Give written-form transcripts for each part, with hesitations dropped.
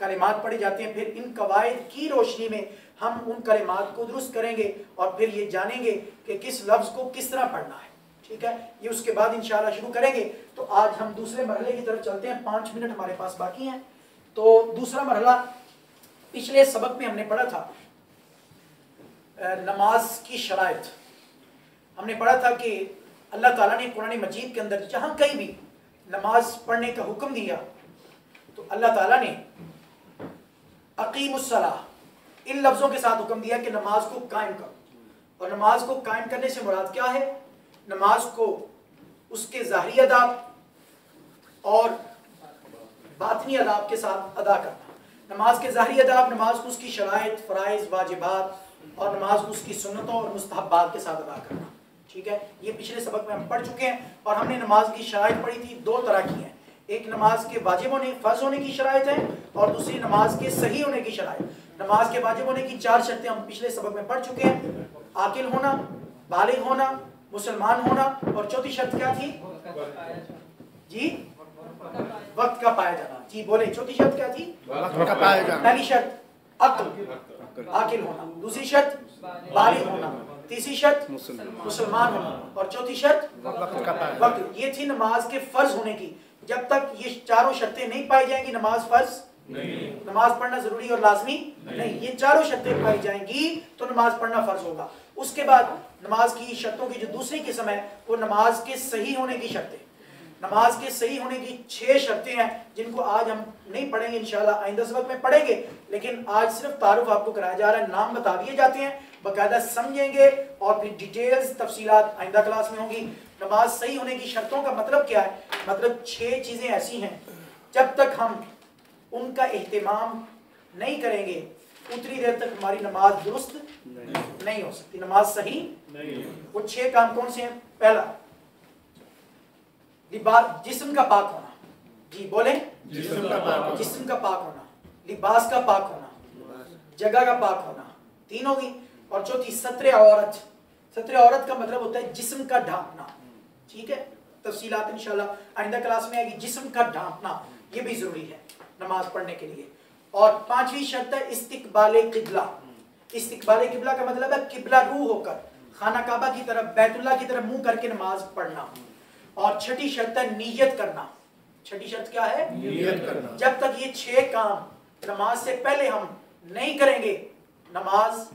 کلمات پڑھے جاتے ہیں، پھر ان قواعد کی روشنی میں ہم ان کلمات کو درست کریں گے اور پھر یہ جانیں گے کہ کس لفظ کو کس طرح پڑھنا ہے، ٹھیک ہے؟ یہ اس کے بعد انشاءاللہ شروع کریں گے۔ تو آج ہم دوسرے مرحلے کی طرف چلتے ہیں، 5 منٹ ہمارے پاس باقی ہیں۔ تو دوسرا مرحلہ پچھلے سبق میں ہم نے پڑھا تھا نماز کی شرائط۔ ہم نے پڑھا تھا کہ اللہ تعالیٰ نے قرآن مجید کے اندر جہاں کہیں بھی نماز پڑھنے کا حکم دیا تو اللہ تعالیٰ نے اقیم الصلاۃ ان لفظوں کے ساتھ حکم دیا کہ نماز کو قائم کرو، اور نماز کو قائم کرنے سے مراد کیا ہے؟ نماز کو اس کے ظاہری آداب اور باطنی آداب کے ساتھ ادا کرنا۔ نماز کے ظاہری آداب، نماز کو اس کی شرائط، فرائض، واجبات اور نماز کو اس کی سنتوں اور مستحبات کے ساتھ ادا کرنا، ٹھیک ہے؟ یہ پچھلے سبق میں ہم پڑھ چکے ہیں، اور ہم نے نماز کی شرائط پڑھی تھی، 2 طرح کی ہیں، ایک نماز کے واجب ہونے، فرض ہونے کی شرائط ہے، اور دوسری نماز کے صحیح ہونے کی شرائط۔ نماز کے واجب ہونے کی 4 شرطیں ہم پچھلے سبق میں پڑھ چکے ہیں، عاقل ہونا، بالغ ہونا، مسلمان ہونا، اور چوتھی شرط کیا تھی؟ جی وقت کا پایا جانا۔ جی بولیں، چوتھی شرط کیا تھی؟ وقت کا پایا جانا۔ پہلی شرط عاقل ہونا، دوسری شرط بالغ ہونا، تیسری شرط مسلمان ہونا، اور چوتھی شرط وقت۔ یہ تھی نماز کے فرض ہونے کی۔ جب تک یہ 4 شرطیں نہیں پائی جائیں گی نماز فرض نہیں، نماز پڑھنا ضروری اور لازمی نہیں۔ یہ 4 شرطیں پائی جائیں گی تو نماز پڑھنا فرض ہوگا۔ اس کے بعد نماز کی شرطوں کی جو دوسری قسم ہے وہ نماز کے صحیح ہونے کی شرطیں۔ نماز کے صحیح ہونے کی 6 شرطیں ہیں جن کو آج ہم نہیں پڑھیں گے، انشاءاللہ آئندہ سبق میں پڑھیں گے، لیکن آج صرف تعارف آپ کو کرایا جا رہا ہے، نام بتا دیے جاتے ہیں، باقاعدہ سمجھیں گے اور پھر ڈیٹیلز تفصیلات آئندہ کلاس میں ہوں گی۔ نماز صحیح ہونے کی شرطوں کا مطلب کیا ہے؟ مطلب 6 چیزیں ایسی ہیں جب تک ہم ان کا اہتمام نہیں کریں گے اتنی دیر تک ہماری نماز درست نہیں ہو سکتی، نماز صحیح نہیں۔ وہ 6 کام کون سے ہیں؟ پہلا، جسم کا پاک ہونا۔ جی بولیں، جسم کا پاک ہونا، لباس کا پاک ہونا، جگہ کا پاک ہونا، 3 ہوگی۔ اور چوتھی ستر عورت۔ ستر عورت کا مطلب ہوتا ہے جسم کا ڈھانپنا، ٹھیک ہے؟ تفصیلات انشاءاللہ آئندہ کلاس میں آئے گی۔ جسم کا ڈھانپنا یہ بھی ضروری ہے نماز پڑھنے کے لیے۔ اور 5ویں شرط ہے استقبال قبلہ۔ استقبال قبلہ کا مطلب ہے قبلہ روح ہو کر خانہ کعبہ کی طرف، بیت اللہ کی طرف منہ کر کے نماز پڑھنا۔ اور 6ٹھی شرط ہے نیت کرنا۔ 6ٹھی شرط کیا ہے؟ نیت کرنا۔ جب تک یہ 6 کام نماز سے پہلے ہم نہیں کریں گے نماز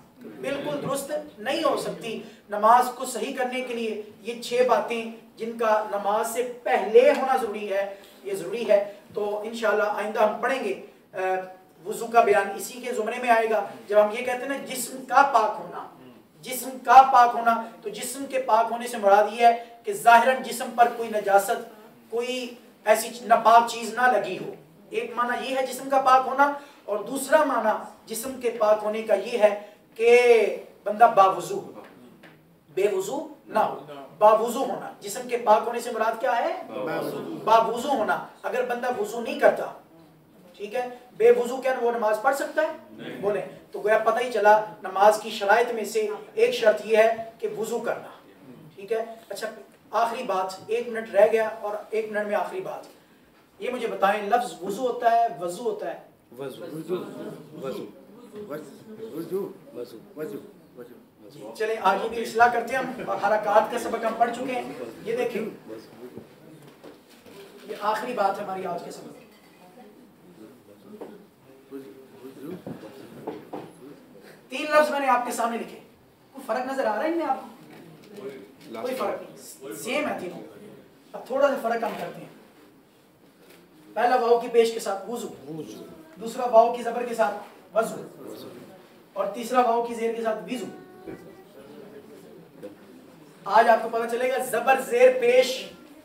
بالکل درست نہیں ہو سکتی۔ نماز کو صحیح کرنے کے لیے یہ 6 باتیں جن کا نماز سے پہلے ہونا ضروری ہے، یہ ضروری ہے۔ تو انشاءاللہ آئندہ ہم پڑھیں گے۔ وضو کا بیان اسی کے زمرے میں آئے گا۔ جب ہم یہ کہتے ہیں نا جسم کا پاک ہونا، جسم کا پاک ہونا، تو جسم کے پاک ہونے سے مراد یہ ہے کہ ظاہراً جسم پر کوئی نجاست، کوئی ایسی ناپاک چیز نہ لگی ہو۔ ایک معنی یہ ہے جسم کا پاک ہونا، اور دوسرا معنی جسم کے پاک ہونے کا یہ ہے کہ بندہ باوضو ہو، بے وضو نہ ہو، باوضو ہونا۔ جسم کے پاک ہونے سے مراد کیا ہے؟ باوضو ہونا۔ اگر بندہ وضو نہیں کرتا، ٹھیک ہے، بے وضو کیا وہ نماز پڑھ سکتا ہے؟ بولیں، تو گویا پتہ ہی چلا نماز کی شرائط میں سے ایک شرط یہ ہے کہ وضو کرنا، ٹھیک ہے؟ اچھا، آخری بات، 1 منٹ رہ گیا، اور 1 منٹ میں آخری بات یہ مجھے بتائیں، لفظ وضو ہوتا ہے وضو ہوتا ہے؟ جی چلیں آگے بھی اصلاح کرتے ہیں ہم، اور حرکات کا سبق ہم پڑھ چکے ہیں۔ یہ دیکھیں، یہ آخری بات ہے ہماری آج کے سبق۔ 3 لفظ میں نے آپ کے سامنے لکھے، کوئی فرق نظر آ رہا ہے ان میں آپ کو؟ کوئی فرق نہیں، سیم ہے تینوں۔ اب تھوڑا سا فرق ہم کرتے ہیں۔ پہلا واو کی پیش کے ساتھ وضو، دوسرا واو کی زبر کے ساتھ وضو، اور تیسرا واو کی زیر کے ساتھ وضو۔ آج آپ کو پتہ چلے گا زبر زیر پیش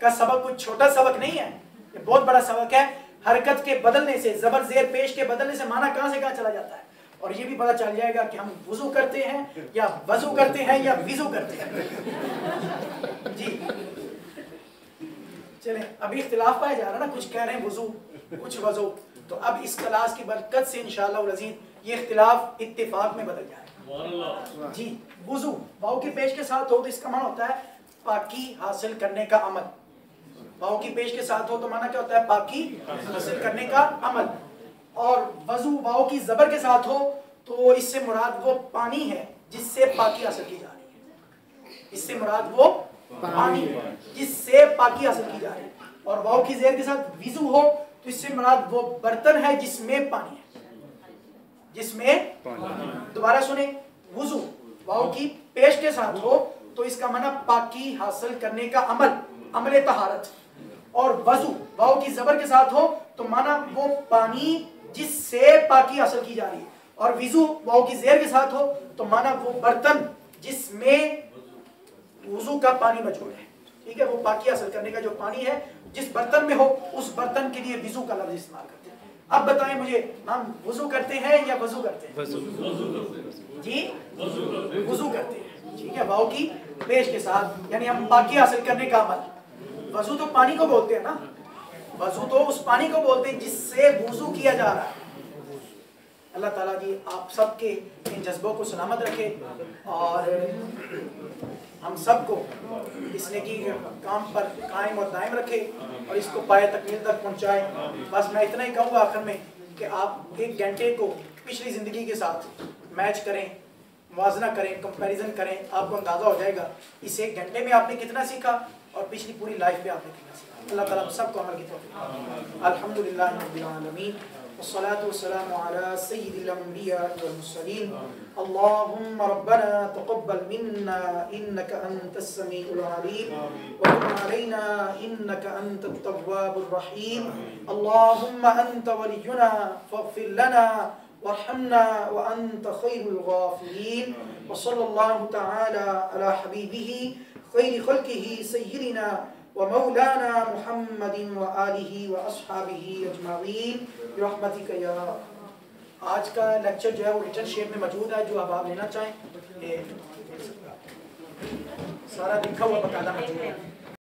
کا سبق کوئی چھوٹا سبق نہیں ہے، یہ بہت بڑا سبق ہے۔ حرکت کے بدلنے سے، زبر زیر پیش کے بدلنے سے معنی کہاں سے کہاں چلا جاتا ہے، اور یہ بھی پتہ چل جائے گا کہ ہم وضو کرتے ہیں یا وضو کرتے ہیں یا وضو کرتے ہیں۔ جی چلیں، ابھی اختلاف پایا جا رہا ہے نا، کچھ کہہ رہے ہیں وضو، کچھ وضو، تو اب اس کلاس کی برکت سے انشاءاللہ العزیز یہ اختلاف اتفاق میں بدل جائے گا۔ جی وضو واو کی پیش کے ساتھ ہو تو اس کا معنی ہوتا ہے پاکی حاصل کرنے کا عمل۔ واو کی پیش کے ساتھ ہو تو معنی کیا ہوتا ہے؟ پاکی حاصل کرنے کا عمل۔ اور وضو واو کی زبر کے ساتھ ہو تو اس سے مراد وہ پانی ہے جس سے پاکی حاصل کی جا رہی ہے. اس سے مراد وہ پانی ہے جس سے پاکی حاصل کی جا رہی ہے. اور واو کی زیر کے ساتھ وضو ہو تو اس سے مراد وہ برتن ہے جس میں پانی ہے. جس میں دوبارہ سنیں, وضو واو کی پیش کے ساتھ ہو تو اس کا معنی پاکی حاصل کرنے کا عمل, عمل طہارت. اور وضو واو کی زبر کے ساتھ ہو تو معنی وہ پانی جس سے پاکی حاصل کی جا رہی ہے. اور وضو واو کی زیر کے ساتھ ہو تو معنی وہ برتن جس میں وضو کا پانی مجموع ہے. ٹھیک ہے, وہ پاکی حاصل کرنے کا جو پانی ہے جس برتن میں ہو اس برتن کے لیے وضو کا لفظ استعمال کرتے ہیں. اب بتائیں مجھے, ہم وضو کرتے ہیں یا وضو کرتے ہیں؟ جی وضو کرتے ہیں. ٹھیک ہے, واو کی پیش کے ساتھ یعنی ہم پاکی حاصل کرنے کا عمل. وضو تو پانی کو بولتے ہیں نا, وضو تو اس پانی کو بولتے ہیں جس سے وضو کیا جا رہا ہے. اللہ تعالیٰ جی آپ سب کے ان جذبوں کو سلامت رکھے اور ہم سب کو اس نیکی کے کام پر قائم اور دائم رکھے اور اس کو پائے تکمیل تک پہنچائے. بس میں اتنا ہی کہوں گا آخر میں کہ آپ 1 گھنٹے کو پچھلی زندگی کے ساتھ میچ کریں, موازنہ کریں, کمپیریزن کریں, آپ کو اندازہ ہو جائے گا اس 1 گھنٹے میں آپ نے کتنا سیکھا اور پچھلی پوری لائف میں آپ نے کتنا سیکھا. اللہ تعالیٰ ہم سب کو عمل کی توفیق. الحمدللہ رب العالمین والصلاة والسلام على سيد الأنبياء والمرسلين. اللهم ربنا تقبل منا إنك أنت السميع العليم وتب علينا إنك أنت التواب الرحيم. اللهم أنت ولينا فاغفر لنا وارحمنا وأنت خير الغافرين. وصلى الله تعالى على حبيبه خير خلقه سيدنا ومولانا محمد وآلہ وأصحابہ اجمعین برحمتک یا. آج کا لیکچر جو ہے وہ ریٹن شیپ میں موجود ہے, جو آپ لینا چاہیں سارا لکھا ہوا باقاعدہ موجود ہے.